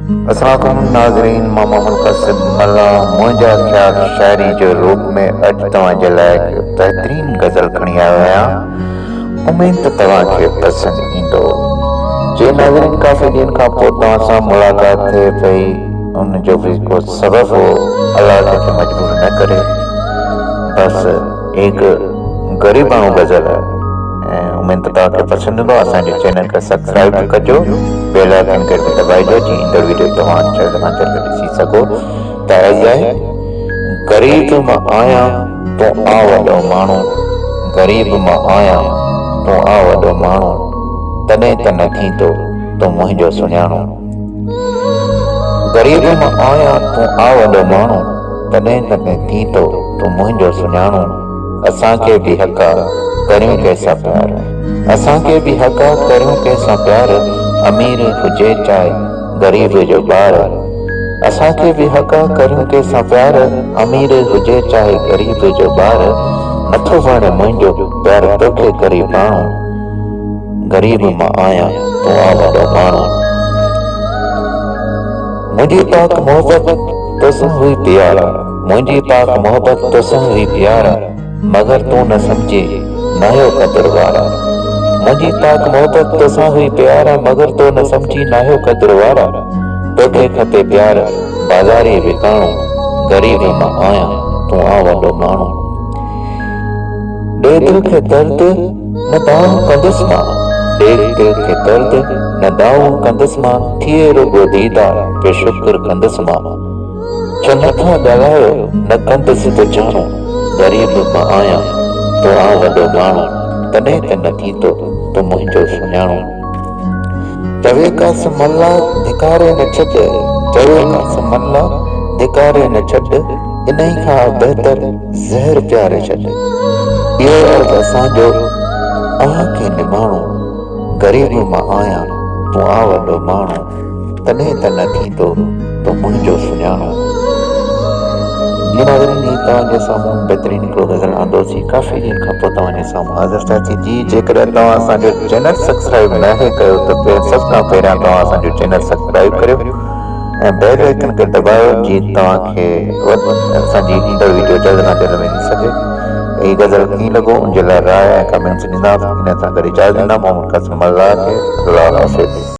अस्सलाम नाज़रीन, मां मोहम्मद क़ासिम मल्ला मुंहिंजा ख़्याल शायरी जो रूप में अॼु तव्हांजे लाइ हिकु बहितरीन गज़ल खणी आयो आहियां। उमेद त तव्हांखे पसंदि ईंदो। जे नाज़रीन काफ़ी ॾींहंनि खां पोइ तव्हां सां मुलाक़ात थिए पई, उन जो बि को सबबु हो, अलाह कंहिंखे मजबूर न करे। बसि हिकु ग़रीबाणू गज़ल आहे ऐं उमेद त तव्हांखे पसंदि ईंदो। असांजे चैनल खे सब्सक्राइब कजो, बेल आइकन खे बि दॿाइजो जीअं ईंदड़ वीडियो तव्हां जल्द खां जल्द ॾिसी सघो। त इहा आहे, ग़रीब मां आहियां तूं आ वॾो माण्हू, ग़रीब मां आहियां तूं आ वॾो माण्हू, तॾहिं त न थींदो तूं मुंहिंजो सुञाणो। ग़रीब मां आहियां तूं आ वॾो माण्हू, तॾहिं त न थींदो तूं मुंहिंजो सुञाणो। असांखे बि हक़ आहे करियूं कंहिंसां प्यार, असांखे बि हक़ आहे करियूं कंहिंसां प्यार, अमीर हुजे चाहे ग़रीब जो ॿार। असांखे बि हक़ आहे करियूं कंहिंसां प्यार, अमीर हुजे चाहे ग़रीब जो ॿार। नथो वणे मुंहिंजो प्यार तोखे ग़रीबाणो, ग़रीब मां आहियां तूं आ वॾो माण्हू। मुंहिंजी पाक मोहबत तोसां हुई प्यारा, मुंहिंजी पाक मोहबत तोसां हुई प्यारा, मगर तूं न समझे नायो क़दर वारा। मुंहिंजी पाक मोहबत तोसां हुई प्यारा, मगर तूं न समझी नायो क़दर वारा। तोखे खपे प्यार बाज़ारी विकाणो, ग़रीब मां आहियां तूं आ वॾो माण्हू। ॾे दिल खे दर्द न दाऊं कंदुसि मां, ॾे दिल खे दर्द न दाऊं कंदुसि मां, थिए रुॻो दीदार बेशुक्र कंदुसि मां। छो नथा ॻाल्हायो न कंदुसि तो जाणो, ग़रीब मां आहियां तूं आ वॾो माण्हू, तॾहिं त न थींदो तूं मुंहिंजो सुञाणो। चवे कास मल्ला धिकारे न छॾ, चवे कास मल्ला धिकारे न छॾ, इन्ही खां बहितर ज़हर प्यारे छॾ। इहो अर्ज़ असांजो अव्हांखे निमाणो, ग़रीब मां आहियां तूं आ वॾो माण्हू, तॾहिं त न थींदो तूं मुंहिंजो सुञाणो। जी नाज़रीन, तव्हांजे साम्हूं बहितरीन हिकिड़ो गज़ल आंदोसीं, काफ़ी ॾींहंनि खां पोइ तव्हांजे साम्हूं हाज़िर थिया थी। जी जेकॾहिं तव्हां असांजो चैनल सब्सक्राइब न कयो त सभ खां पहिरियां तव्हां असांजो चैनल सब्सक्राइब करियो ऐं बेल आइकन खे दॿायो जीअं तव्हांखे असांजी ईंदड़ वीडियो जल्द खां जल्द मिली सघे। हीअ गज़ल कीअं लॻो उनजे लाइ राय ऐं कमेंट्स ॾींदा। इन सां गॾु इजाज़त ॾींदा। मोहम्मद क़ासिम मल्ला खे अल्लाह हाफ़िज़।